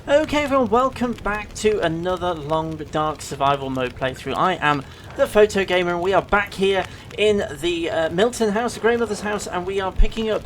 Okay everyone, welcome back to another long dark survival mode playthrough. I am the Photo Gamer and we are back here in the Milton house, the Grandmother's house, and we are picking up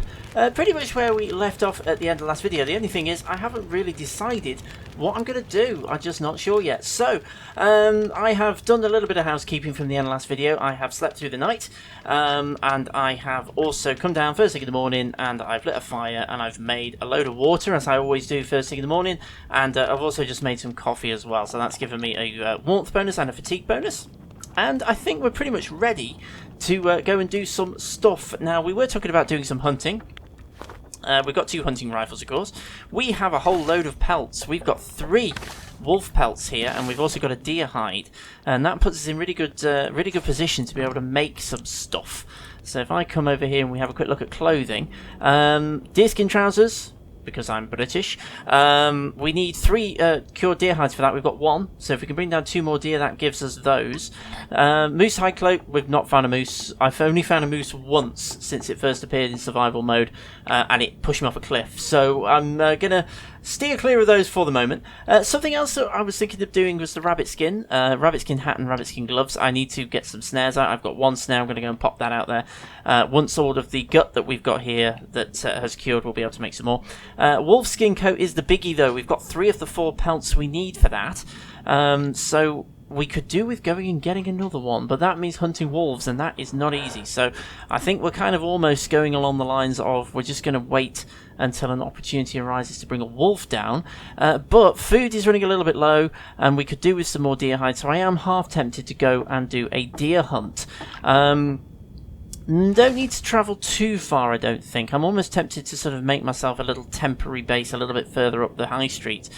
pretty much where we left off at the end of the last video. The only thing is I haven't really decided what I'm going to do. I'm just not sure yet. So I have done a little bit of housekeeping from the end of the last video. I have slept through the night and I have also come down first thing in the morning and I've lit a fire and I've made a load of water, as I always do first thing in the morning, and I've also just made some coffee as well, so that's given me a warmth bonus and a fatigue bonus. And I think we're pretty much ready to go and do some stuff. Now, we were talking about doing some hunting. We've got 2 hunting rifles, of course. We have a whole load of pelts. We've got 3 wolf pelts here, and we've also got a deer hide. And that puts us in really good position to be able to make some stuff. So if I come over here and we have a quick look at clothing. Deerskin trousers, because I'm British. We need 3 cured deer hides for that. We've got 1, so if we can bring down 2 more deer, that gives us those. Moose hide cloak, we've not found a moose. I've only found a moose once since it first appeared in survival mode, and it pushed me off a cliff. So I'm gonna steer clear of those for the moment. Something else that I was thinking of doing was the rabbit skin hat and rabbit skin gloves. I need to get some snares out. I've got 1 snare. I'm going to go and pop that out there. Once all of the gut that we've got here that has cured, we'll be able to make some more. Wolf skin coat is the biggie though. We've got 3 of the 4 pelts we need for that. So we could do with going and getting another one, but that means hunting wolves, and that is not easy. So I think we're kind of almost going along the lines of we're just going to wait until an opportunity arises to bring a wolf down. But food is running a little bit low, and we could do with some more deer hide, so I am half tempted to go and do a deer hunt. Don't need to travel too far, I don't think. I'm almost tempted to sort of make myself a little temporary base a little bit further up the high street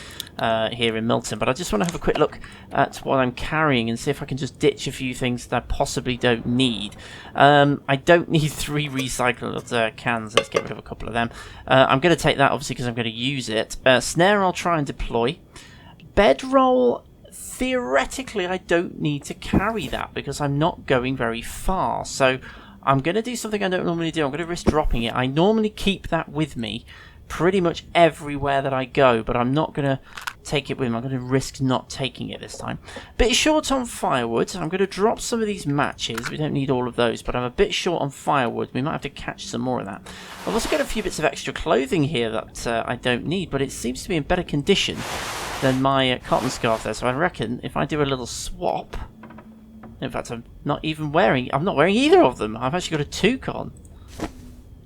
here in Milton. But I just want to have a quick look at what I'm carrying and see if I can just ditch a few things that I possibly don't need. I don't need 3 recycled cans. Let's get rid of a couple of them. I'm going to take that, obviously, because I'm going to use it. Snare I'll try and deploy. Bedroll, theoretically, I don't need to carry that because I'm not going very far. So I'm going to do something I don't normally do. I'm going to risk dropping it. I normally keep that with me pretty much everywhere that I go, but I'm not going to take it with me. I'm going to risk not taking it this time. Bit short on firewood. I'm going to drop some of these matches. We don't need all of those, but I'm a bit short on firewood. We might have to catch some more of that. I've also got a few bits of extra clothing here that I don't need, but it seems to be in better condition than my cotton scarf there. So I reckon if I do a little swap... In fact, I'm not wearing either of them. I've actually got a toucan.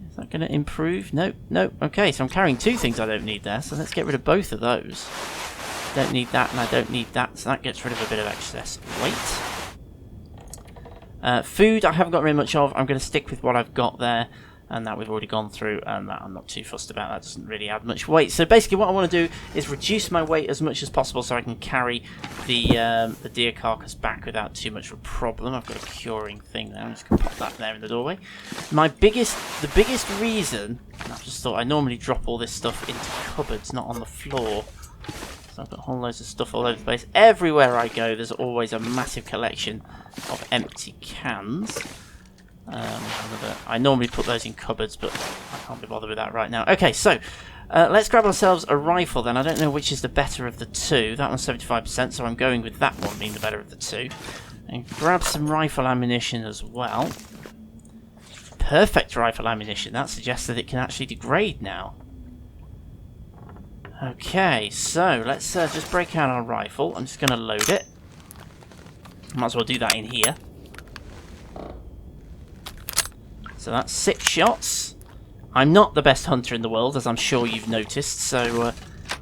Is that going to improve? No. Okay, so I'm carrying 2 things I don't need there, so let's get rid of both of those. Don't need that, and I don't need that, so that gets rid of a bit of excess weight. Food I haven't got very much of. I'm going to stick with what I've got there, and that we've already gone through, and that I'm not too fussed about. That doesn't really add much weight. So basically what I want to do is reduce my weight as much as possible so I can carry the deer carcass back without too much of a problem. I've got a curing thing there. I'm just going to pop that there in the doorway. The biggest reason, I just thought I normally drop all this stuff into cupboards, not on the floor. So I've got whole loads of stuff all over the place. Everywhere I go, there's always a massive collection of empty cans. I normally put those in cupboards, but I can't be bothered with that right now. Okay, so let's grab ourselves a rifle then. I don't know which is the better of the 2. That one's 75%, so I'm going with that one being the better of the 2. And grab some rifle ammunition as well. Perfect rifle ammunition. That suggests that it can actually degrade now. Okay, so let's just break out our rifle. I'm just going to load it. Might as well do that in here. So that's 6 shots. I'm not the best hunter in the world, as I'm sure you've noticed, so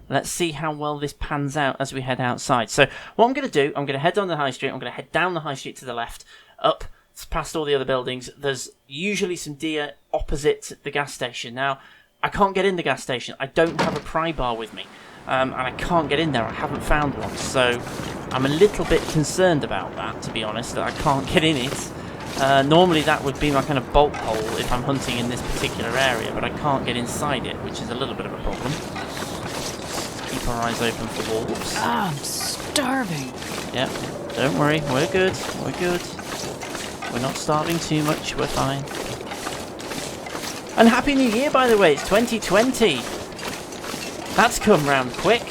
let's see how well this pans out as we head outside. So what I'm going to do, I'm going to head on the high street, I'm going to head down the high street to the left, up past all the other buildings. There's usually some deer opposite the gas station. Now, I can't get in the gas station. I don't have a pry bar with me, and I can't get in there. I haven't found one, so I'm a little bit concerned about that, to be honest, that I can't get in it. Normally that would be my kind of bolt hole if I'm hunting in this particular area, but I can't get inside it, which is a little bit of a problem. Keep our eyes open for wolves. I'm starving. Yep, don't worry, we're good, we're good. We're not starving too much, we're fine. And Happy New Year, by the way, it's 2020. That's come round quick.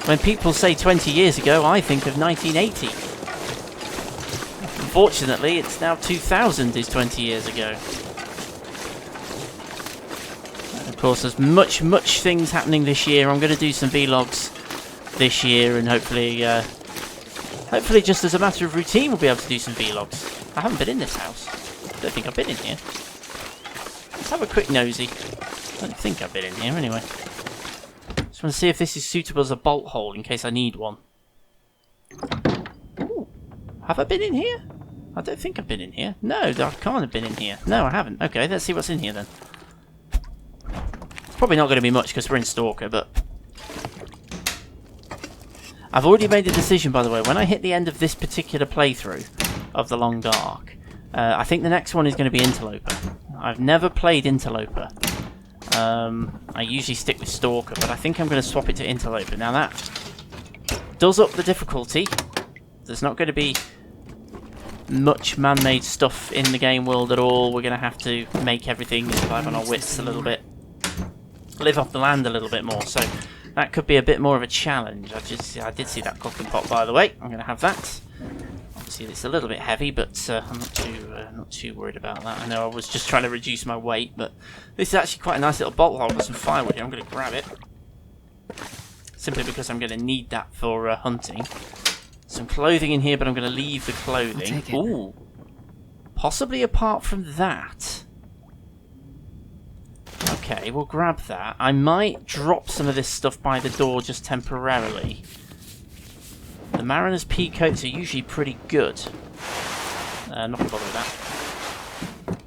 When people say 20 years ago, I think of 1980. Unfortunately, it's now 2000 is 20 years ago. And of course, there's much things happening this year. I'm going to do some vlogs this year, and hopefully just as a matter of routine, we'll be able to do some vlogs. I haven't been in this house. I don't think I've been in here. Let's have a quick nosy. I don't think I've been in here anyway. Just want to see if this is suitable as a bolt hole in case I need one. Ooh. Have I been in here? I don't think I've been in here. No, I can't have been in here. No, I haven't. Okay, let's see what's in here then. Probably not going to be much because we're in Stalker, but... I've already made a decision, by the way. When I hit the end of this particular playthrough of The Long Dark, I think the next one is going to be Interloper. I've never played Interloper. I usually stick with Stalker, but I think I'm going to swap it to Interloper. Now that does up the difficulty. There's not going to be much man-made stuff in the game world at all. We're going to have to make everything survive on our wits a little bit. Live off the land a little bit more, so that could be a bit more of a challenge. I did see that cooking pot, by the way. I'm going to have that. Obviously, it's a little bit heavy, but I'm not too worried about that. I know I was just trying to reduce my weight, but this is actually quite a nice little bolt hole with some firewood here. I'm going to grab it, simply because I'm going to need that for hunting. Some clothing in here, but I'm going to leave the clothing. Ooh, possibly apart from that. Okay, we'll grab that. I might drop some of this stuff by the door just temporarily. The Mariner's pea coats are usually pretty good. Not going to bother with that.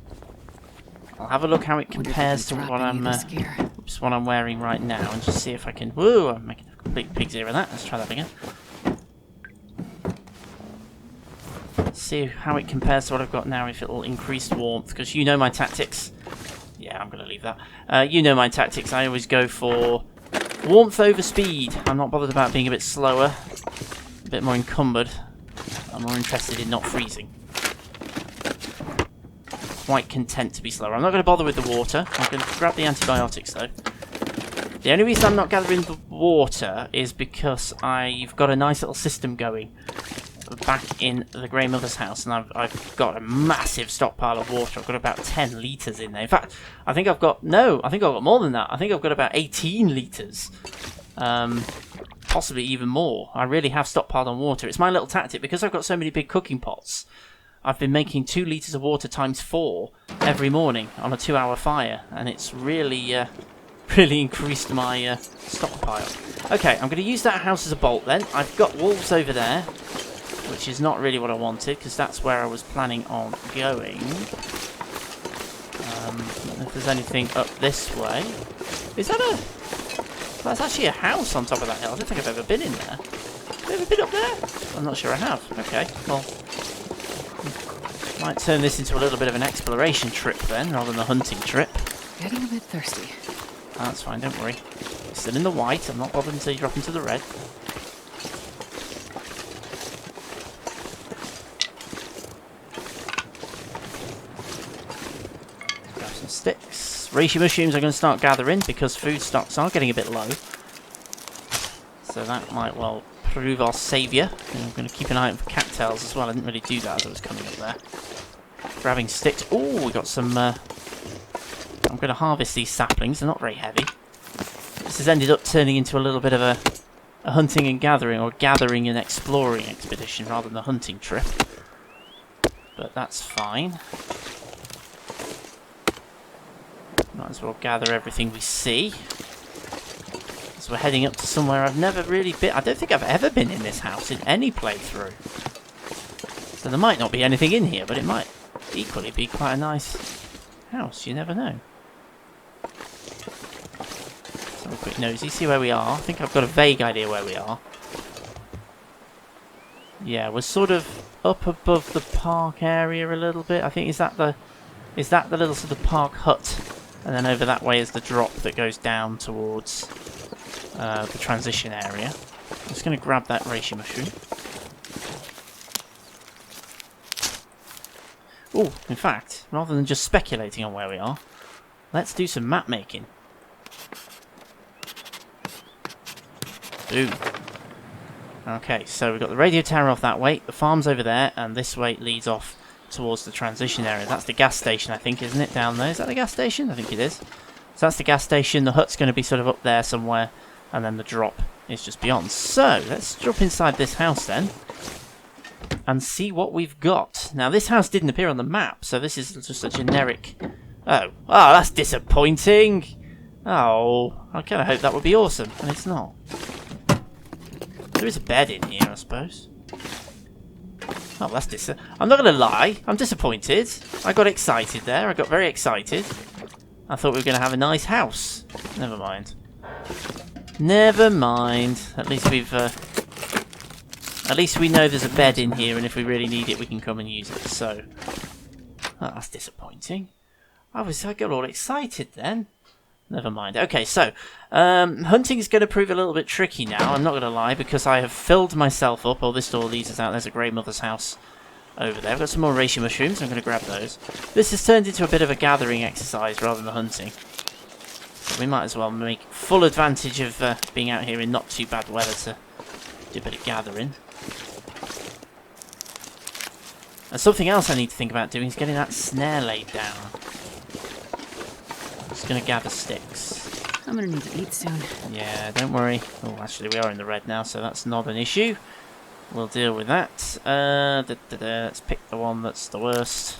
I'll have a look how it compares to what I'm wearing right now, and just see if I can... Whoa, I'm making a complete pig's ear of that. Let's try that again. See how it compares to what I've got now, if it'll increase warmth, because you know my tactics. Yeah, I'm going to leave that. You know my tactics. I always go for warmth over speed. I'm not bothered about being a bit slower, a bit more encumbered. I'm more interested in not freezing. Quite content to be slower. I'm not going to bother with the water. I'm going to grab the antibiotics, though. The only reason I'm not gathering the water is because I've got a nice little system going back in the Grey Mother's house, and I've got a massive stockpile of water. I've got about 10 litres in there. In fact, I think I've got more than that. I think I've got about 18 litres. Possibly even more. I really have stockpiled on water. It's my little tactic, because I've got so many big cooking pots. I've been making 2 litres of water times 4 every morning on a 2-hour fire, and it's really increased my stockpile. Okay, I'm going to use that house as a bolt then. I've got wolves over there, which is not really what I wanted, because that's where I was planning on going. I don't know if there's anything up this way. Is that a... That's actually a house on top of that hill. I don't think I've ever been in there. Have you ever been up there? I'm not sure I have. Okay, well... Might turn this into a little bit of an exploration trip then, rather than a hunting trip. Getting a bit thirsty. That's fine, don't worry. Still in the white. I'm not bothered until you drop into the red. Sticks. Reishi mushrooms I'm going to start gathering because food stocks are getting a bit low. So that might well prove our saviour. I'm going to keep an eye out for cattails as well. I didn't really do that as I was coming up there. Grabbing sticks. Oh, we got some... I'm going to harvest these saplings. They're not very heavy. This has ended up turning into a little bit of a hunting and gathering, or gathering and exploring expedition rather than a hunting trip. But that's fine. Might as well gather everything we see. So we're heading up to somewhere I've never really been. I don't think I've ever been in this house in any playthrough. So there might not be anything in here, but it might equally be quite a nice house. You never know. Let's have a quick nosy, see where we are. I think I've got a vague idea where we are. Yeah, we're sort of up above the park area a little bit. I think is that the little sort of park hut? And then over that way is the drop that goes down towards the transition area. I'm just going to grab that reishi mushroom. Oh, in fact, rather than just speculating on where we are, let's do some map making. Boom. Okay, so we've got the radio tower off that way, the farm's over there, and this way leads off towards the transition area. That's the gas station, I think, isn't it, down there? Is that the gas station? I think it is. So that's the gas station, the hut's going to be sort of up there somewhere, and then the drop is just beyond. So, let's drop inside this house then, and see what we've got. Now, this house didn't appear on the map, so this is just a generic... Oh, that's disappointing! Oh, I kind of hoped that would be awesome, and it's not. There is a bed in here, I suppose. Oh, that's I'm not going to lie, I'm disappointed. I got excited there, I got very excited. I thought we were going to have a nice house. Never mind. Never mind. At least we've... at least we know there's a bed in here, and if we really need it, we can come and use it, so... Oh, that's disappointing. I got all excited then. Never mind. Okay, so, hunting is going to prove a little bit tricky now, I'm not going to lie, because I have filled myself up. Oh, this door leads us out. There's a Grey Mother's house over there. I've got some more reishi mushrooms, I'm going to grab those. This has turned into a bit of a gathering exercise rather than hunting. So we might as well make full advantage of being out here in not too bad weather to do a bit of gathering. And something else I need to think about doing is getting that snare laid down. Just going to gather sticks. I'm gonna need to eat soon. Yeah, don't worry. Oh, actually, we are in the red now, so that's not an issue. We'll deal with that. Let's pick the one that's the worst.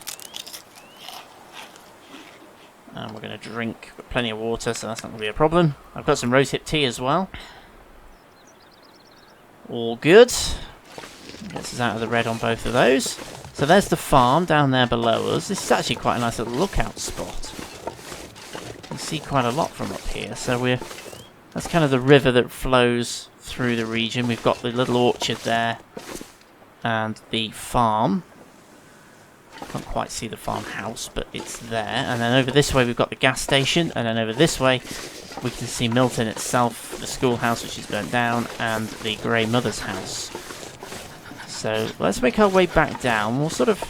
And we're going to drink plenty of water, so that's not going to be a problem. I've got some rosehip tea as well. All good. Gets us out of the red on both of those. So there's the farm down there below us. This is actually quite a nice little lookout spot. You can see quite a lot from up here. So that's kind of the river that flows through the region. We've got the little orchard there and the farm. Can't quite see the farmhouse, but it's there. And then over this way we've got the gas station, and then over this way we can see Milton itself, the schoolhouse which is burnt down, and the Grey Mother's house. So let's make our way back down. We'll sort of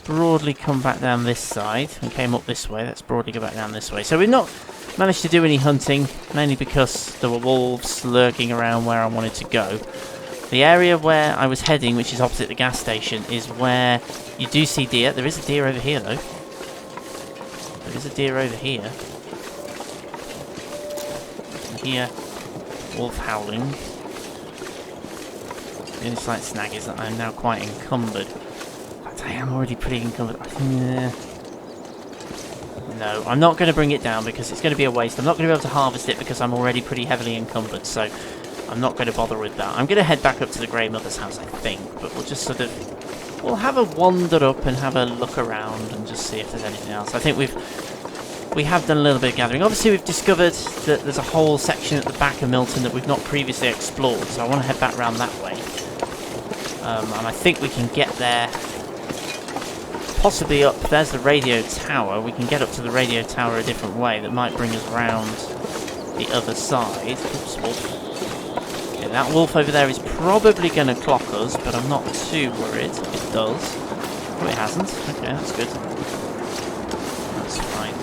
broadly come back down this side. We came up this way, let's broadly go back down this way. So we've not managed to do any hunting, mainly because there were wolves lurking around where I wanted to go. The area where I was heading, which is opposite the gas station, is where you do see deer. There is a deer over here, though. There is a deer over here. And here, wolf howling. The only slight snag is that I'm now quite encumbered. In fact, I am already pretty encumbered. No, I'm not going to bring it down because it's going to be a waste. I'm not going to be able to harvest it because I'm already pretty heavily encumbered, so I'm not going to bother with that. I'm going to head back up to the Grey Mother's house, I think, but we'll just sort of... We'll have a wander up and have a look around and just see if there's anything else. I think we have done a little bit of gathering. Obviously, we've discovered that there's a whole section at the back of Milton that we've not previously explored, so I want to head back round that way. And I think we can get there, possibly up. There's the radio tower. We can get up to the radio tower a different way that might bring us round the other side. Oops, wolf. Okay, that wolf over there is probably going to clock us, but I'm not too worried if it does. Oh, it hasn't. Okay, that's good. That's fine.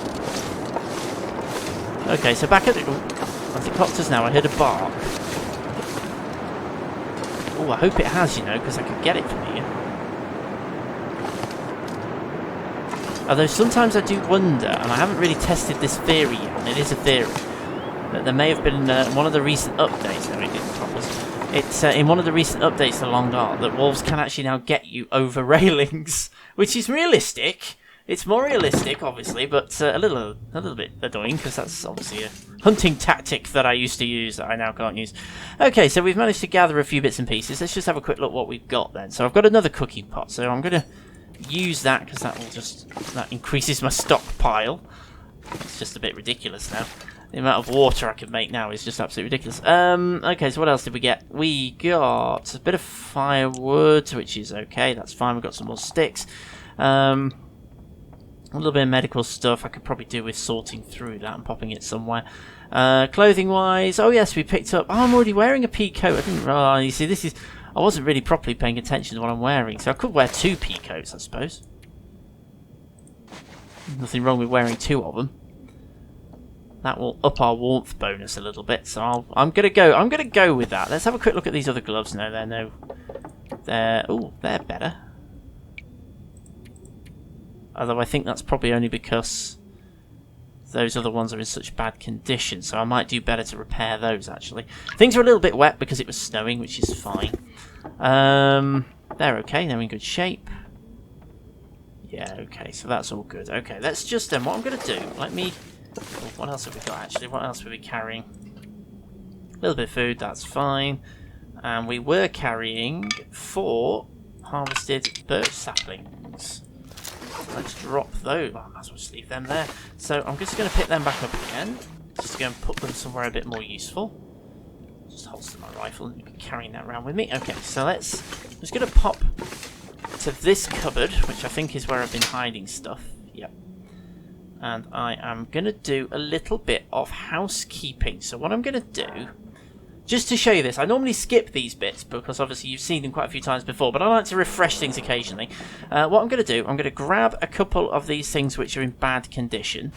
Okay, so back at the... Has it clocked us now? I heard a bark. Oh, I hope it has, you know, because I could get it from here. Although sometimes I do wonder, and I haven't really tested this theory yet, and it is a theory, that there may have been one of the recent updates, no it didn't clock us, it's in one of the recent updates to Long Dark, that wolves can actually now get you over railings, which is realistic. It's more realistic, obviously, but a little bit annoying, because that's obviously a hunting tactic that I used to use that I now can't use. Okay, so we've managed to gather a few bits and pieces. Let's just have a quick look what we've got then. So I've got another cooking pot, so I'm going to use that, because that increases my stockpile. It's just a bit ridiculous now. The amount of water I can make now is just absolutely ridiculous. Okay, so what else did we get? We got a bit of firewood, which is okay, that's fine. We've got some more sticks. A little bit of medical stuff I could probably do with sorting through that and popping it somewhere. Clothing wise, oh yes, we picked up... Oh, I'm already wearing a pea coat. I didn't... Oh, you see, this is... I wasn't really properly paying attention to what I'm wearing, so I could wear 2 pea coats, I suppose. Nothing wrong with wearing 2 of them. That will up our warmth bonus a little bit. So I'm gonna go with that. Let's have a quick look at these other gloves. No, they're better. Although I think that's probably only because those other ones are in such bad condition, so I might do better to repair those, actually. Things are a little bit wet because it was snowing, which is fine. They're okay, they're in good shape. Yeah, okay, so that's all good. Okay, let's just, what I'm going to do, what else have we got, actually? What else were we carrying? A little bit of food, that's fine. And we were carrying 4 harvested birch saplings. Let's drop those. Well, I might as well just leave them there. So I'm just going to pick them back up again. Just going to put them somewhere a bit more useful. Just holster my rifle and be carrying that around with me. Okay, so I'm just going to pop to this cupboard, which I think is where I've been hiding stuff. Yep. And I am going to do a little bit of housekeeping. So what I'm going to do, just to show you this, I normally skip these bits because obviously you've seen them quite a few times before, but I like to refresh things occasionally. What I'm going to do, I'm going to grab a couple of these things which are in bad condition,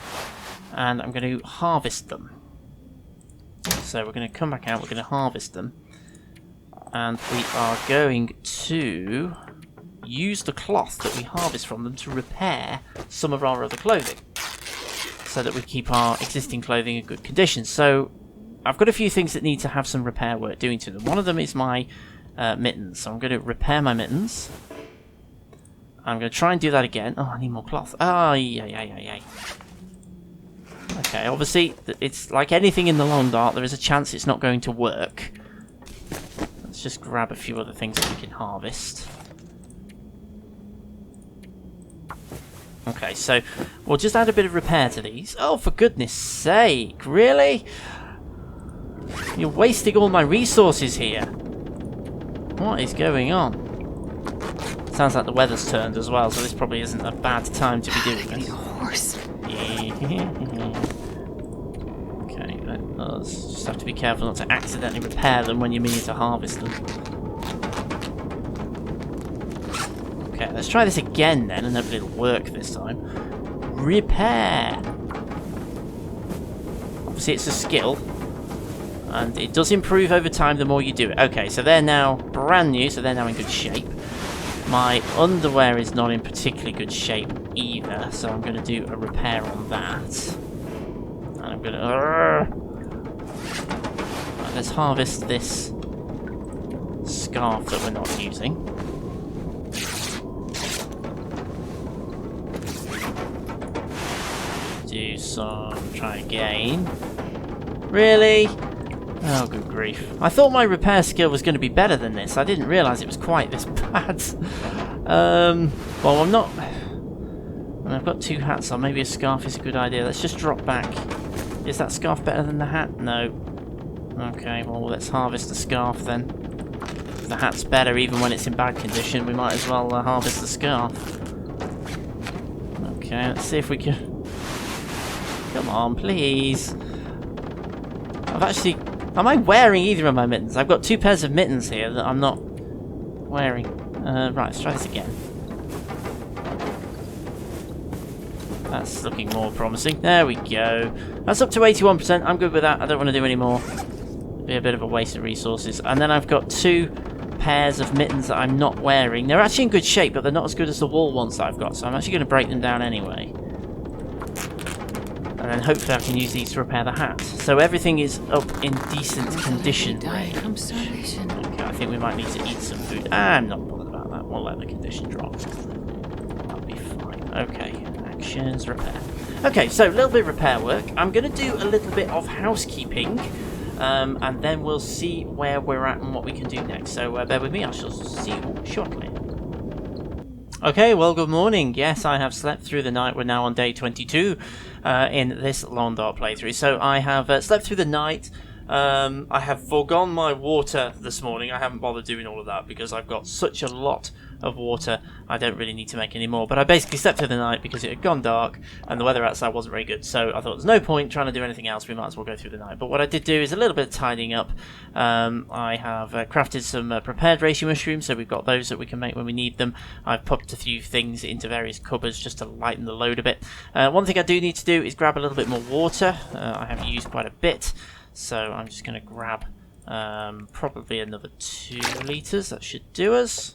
and I'm going to harvest them. So we're going to come back out, we're going to harvest them, and we are going to use the cloth that we harvest from them to repair some of our other clothing, so that we keep our existing clothing in good condition. So I've got a few things that need to have some repair work doing to them. One of them is my mittens, so I'm going to repair my mittens. I'm going to try and do that again. Oh, I need more cloth. Oh, yeah. Okay, obviously, it's like anything in the long dark, there is a chance it's not going to work. Let's just grab a few other things that we can harvest. Okay, so we'll just add a bit of repair to these. Oh, for goodness sake, really? You're wasting all my resources here. What is going on? Sounds like the weather's turned as well, so this probably isn't a bad time to be doing this. Horse. Okay, let's just have to be careful not to accidentally repair them when you mean to harvest them. Okay, let's try this again then, and hopefully it'll work this time. Repair! Obviously it's a skill, and it does improve over time the more you do it. Okay, so they're now brand new, so they're now in good shape. My underwear is not in particularly good shape either, so I'm going to do a repair on that. And I'm going to... Right, let's harvest this scarf that we're not using. Do some... Try again. Really? Oh, good grief. I thought my repair skill was going to be better than this. I didn't realise it was quite this bad. Well, I'm not... And I've got 2 hats, so maybe a scarf is a good idea. Let's just drop back. Is that scarf better than the hat? No. Okay, well, let's harvest the scarf then. If the hat's better even when it's in bad condition, we might as well harvest the scarf. Okay, let's see if we can... Come on, please. I've actually... Am I wearing either of my mittens? I've got 2 pairs of mittens here that I'm not wearing. Right, let's try this again. That's looking more promising. There we go. That's up to 81%. I'm good with that. I don't want to do any more. It'll be a bit of a waste of resources. And then I've got 2 pairs of mittens that I'm not wearing. They're actually in good shape, but they're not as good as the wool ones that I've got. So I'm actually going to break them down anyway. And then hopefully I can use these to repair the hat. So everything is up in decent condition. Dying from starvation. Okay, I think we might need to eat some food. I'm not bothered about that. We'll let the condition drop. That'll be fine. Okay, actions, repair. Okay, so a little bit of repair work. I'm going to do a little bit of housekeeping. And then we'll see where we're at and what we can do next. So bear with me, I shall see you shortly. Okay, well, good morning. Yes, I have slept through the night. We're now on day 22 in this Long Dark playthrough. So I have slept through the night. I have foregone my water this morning. I haven't bothered doing all of that because I've got such a lot of water. I don't really need to make any more. But I basically slept through the night because it had gone dark and the weather outside wasn't very good. So I thought there's no point trying to do anything else. We might as well go through the night. But what I did do is a little bit of tidying up. I have crafted some prepared reishi mushrooms, so we've got those that we can make when we need them. I've popped a few things into various cupboards just to lighten the load a bit. One thing I do need to do is grab a little bit more water. I have used quite a bit, so I'm just going to grab probably another 2 litres. That should do us.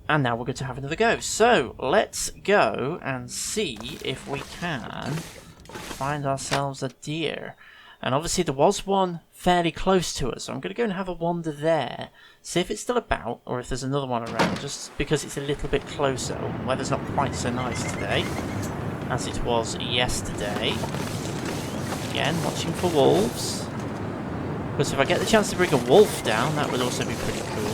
And now we're going to have another go. So let's go and see if we can find ourselves a deer. And obviously there was one fairly close to us, so I'm going to go and have a wander there, see if it's still about or if there's another one around, just because it's a little bit closer. The weather's not quite so nice today as it was yesterday. Again, watching for wolves, because if I get the chance to bring a wolf down, that would also be pretty cool.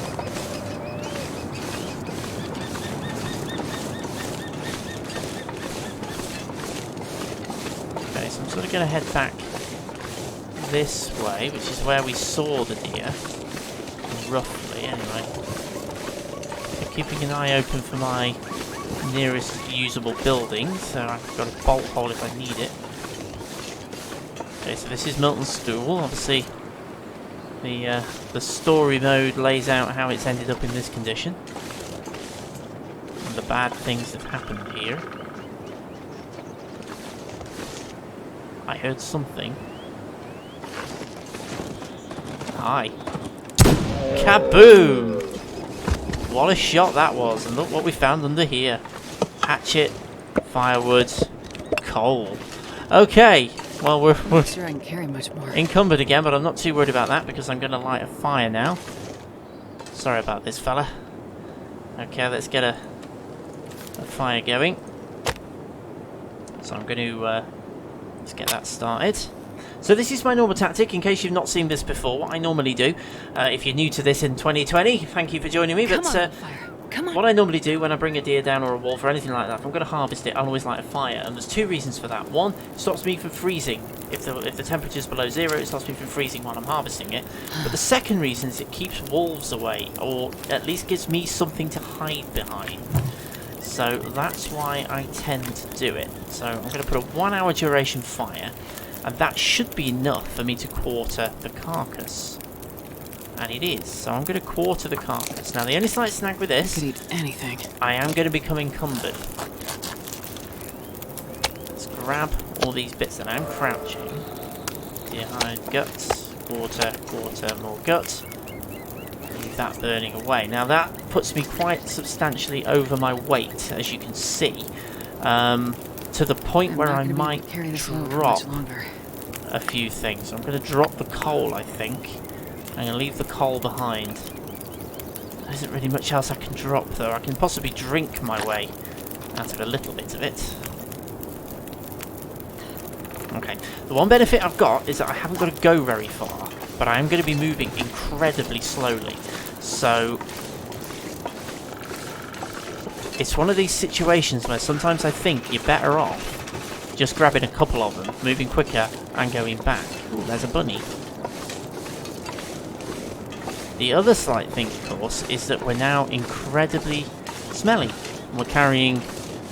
Okay, so I'm sort of going to head back this way, which is where we saw the deer, roughly, anyway. So keeping an eye open for my nearest usable building, so I've got a bolt hole if I need it. Okay, so this is Milton's stool. Obviously, the story mode lays out how it's ended up in this condition, and the bad things that happened here. I heard something. Hi. Kaboom! What a shot that was, and look what we found under here. Hatchet, firewood, coal. Okay, well we're I'm not sure I can carry much more. encumbered again, but I'm not too worried about that because I'm going to light a fire now. Sorry about this, fella. Okay, let's get a fire going. So I'm going to let's get that started. So this is my normal tactic, in case you've not seen this before. What I normally do, if you're new to this in 2020, thank you for joining me. Come But on, fire. Come on. what I normally do when I bring a deer down or a wolf or anything like that, if I'm going to harvest it, I'll always light a fire. And there's 2 reasons for that. One, it stops me from freezing. If the temperature's below 0, it stops me from freezing while I'm harvesting it. But the second reason is it keeps wolves away, or at least gives me something to hide behind. So that's why I tend to do it. So I'm going to put a 1-hour duration fire, and that should be enough for me to quarter the carcass. And it is. So I'm going to quarter the carcass. Now the only slight snag with I this, could eat anything. I am going to become encumbered. Let's grab all these bits that I'm crouching. Deer hide, guts, quarter, more guts. Leave that burning away. Now that puts me quite substantially over my weight, as you can see. To the point where I might drop a few things. I'm going to drop the coal, I think. I'm going to leave the coal behind. There isn't really much else I can drop, though. I can possibly drink my way out of a little bit of it. Okay. The one benefit I've got is that I haven't got to go very far, but I am going to be moving incredibly slowly. So it's one of these situations where sometimes I think you're better off just grabbing a couple of them, moving quicker, and going back. Ooh, there's a bunny. The other slight thing, of course, is that we're now incredibly smelly. We're carrying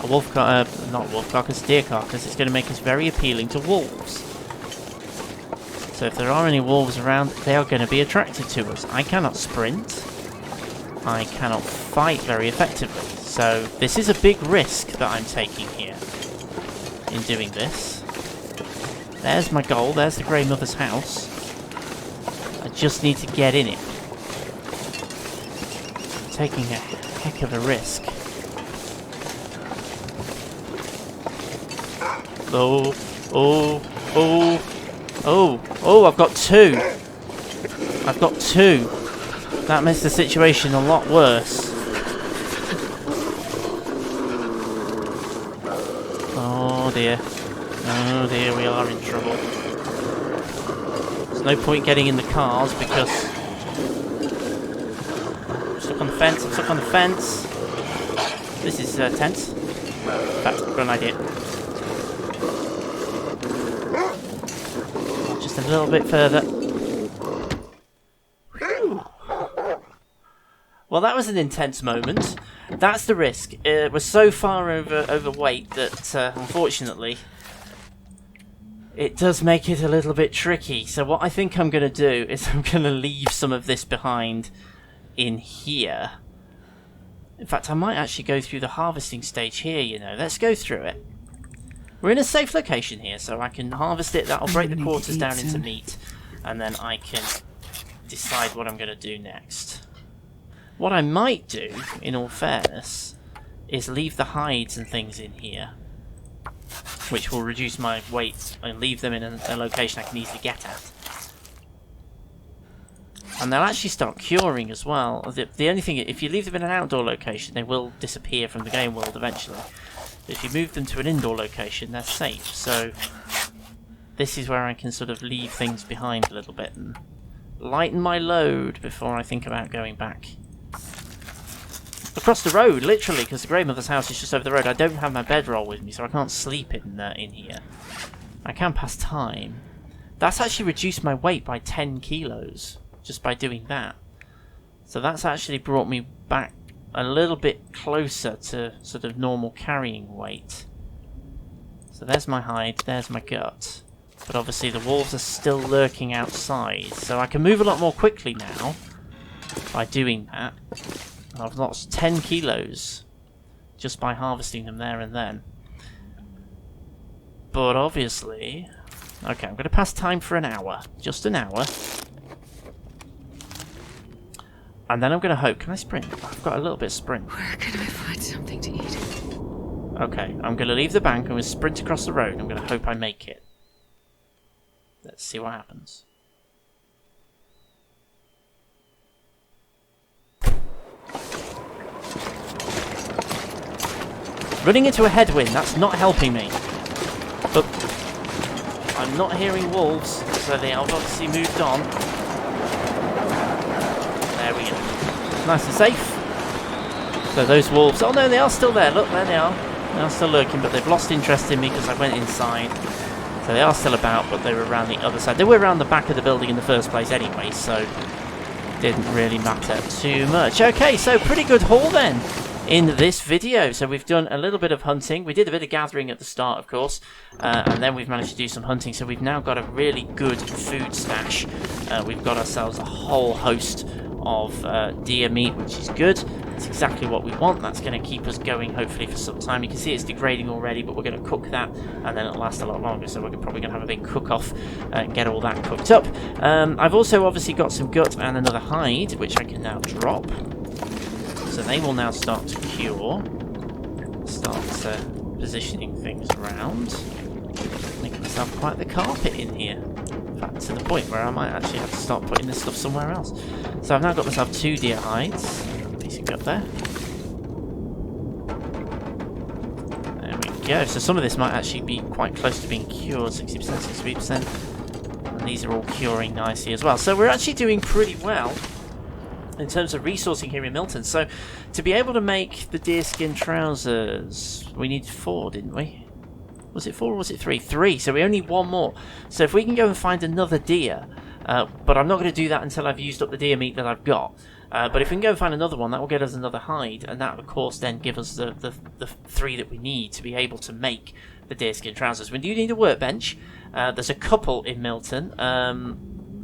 a wolf not wolf carcass, deer carcass. It's going to make us very appealing to wolves. So if there are any wolves around, they are going to be attracted to us. I cannot sprint. I cannot fight very effectively. So this is a big risk that I'm taking here in doing this. There's my goal. There's the Grey Mother's house. I just need to get in it. I'm taking a heck of a risk. Oh, oh, oh, oh, oh, I've got 2. I've got 2. That makes the situation a lot worse. Oh dear. Oh dear, we are in trouble. There's no point getting in the cars because... I'm stuck on the fence, I'm stuck on the fence. This is tense. In fact, I've got an idea. Just a little bit further. Well, that was an intense moment. That's the risk. We're so far overweight that, unfortunately, it does make it a little bit tricky. So what I think I'm going to do is I'm going to leave some of this behind in here. In fact, I might actually go through the harvesting stage here, you know. Let's go through it. We're in a safe location here, so I can harvest it. That'll break the quarters down into meat. And then I can decide what I'm going to do next. What I might do, in all fairness, is leave the hides and things in here, which will reduce my weight and leave them in a location I can easily get at. And they'll actually start curing as well. The only thing, if you leave them in an outdoor location, they will disappear from the game world eventually. But if you move them to an indoor location, they're safe. So this is where I can sort of leave things behind a little bit and lighten my load before I think about going back across the road, literally, because the grandmother's house is just over the road. I don't have my bedroll with me, so I can't sleep in here. I can pass time. That's actually reduced my weight by 10 kilos just by doing that. So that's actually brought me back a little bit closer to sort of normal carrying weight. So there's my hide, there's my gut. But obviously the wolves are still lurking outside, so I can move a lot more quickly now by doing that. I've lost 10 kilos just by harvesting them there and then. But obviously... Okay, I'm going to pass time for an hour. Just an hour. And then I'm going to hope... Can I sprint? I've got a little bit of sprint. Where can I find something to eat? Okay, I'm going to leave the bank. I'm going to sprint across the road. I'm going to hope I make it. Let's see what happens. Running into a headwind, that's not helping me. But I'm not hearing wolves, so they have obviously moved on. There we go. Nice and safe. So those wolves... Oh no, they are still there. Look, there they are. They are still lurking, but they've lost interest in me because I went inside. So they are still about, but they were around the other side. They were around the back of the building in the first place anyway, so it didn't really matter too much. Okay, so pretty good haul then in this video. So we've done a little bit of hunting. We did a bit of gathering at the start, of course, and then we've managed to do some hunting. So we've now got a really good food stash. We've got ourselves a whole host of deer meat, which is good. It's exactly what we want. That's going to keep us going, hopefully, for some time. You can see it's degrading already, but we're going to cook that, and then it'll last a lot longer. So we're probably going to have a big cook-off and get all that cooked up. I've also obviously got some gut and another hide, which I can now drop. So they will now start to cure. Start positioning things around. Making myself quite the carpet in here. In fact, to the point where I might actually have to start putting this stuff somewhere else. So I've now got myself 2 deer hides. Piece of gut there. There we go. So some of this might actually be quite close to being cured. 60%, 63%. And these are all curing nicely as well. So we're actually doing pretty well in terms of resourcing here in Milton. So to be able to make the deerskin trousers, we need 4, didn't we? Was it 4 or was it 3? 3, so we only need 1 more. So if we can go and find another deer, but I'm not going to do that until I've used up the deer meat that I've got. But if we can go and find another one, that will get us another hide, and that, of course, then give us the 3 that we need to be able to make the deerskin trousers. We do need a workbench. There's a couple in Milton.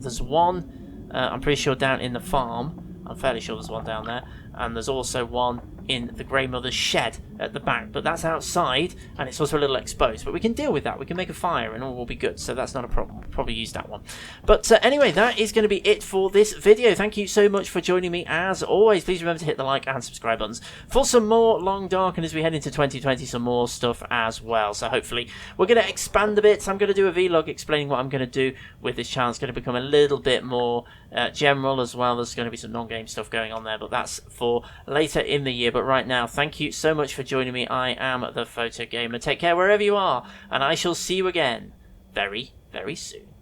There's one, I'm pretty sure, down in the farm. I'm fairly sure there's one down there. And there's also one in the Grey Mother's shed at the back. But that's outside, and it's also a little exposed. But we can deal with that. We can make a fire, and all will be good. So that's not a problem. We'll probably use that one. But anyway, that is going to be it for this video. Thank you so much for joining me. As always, please remember to hit the like and subscribe buttons for some more Long Dark. And as we head into 2020, some more stuff as well. So hopefully we're going to expand a bit. So I'm going to do a vlog explaining what I'm going to do with this channel. It's going to become a little bit more general as well. There's going to be some non-game stuff going on there, but that's for later in the year. But right now, thank you so much for joining me. I am the Photo Gamer. Take care wherever you are, and I shall see you again very, very soon.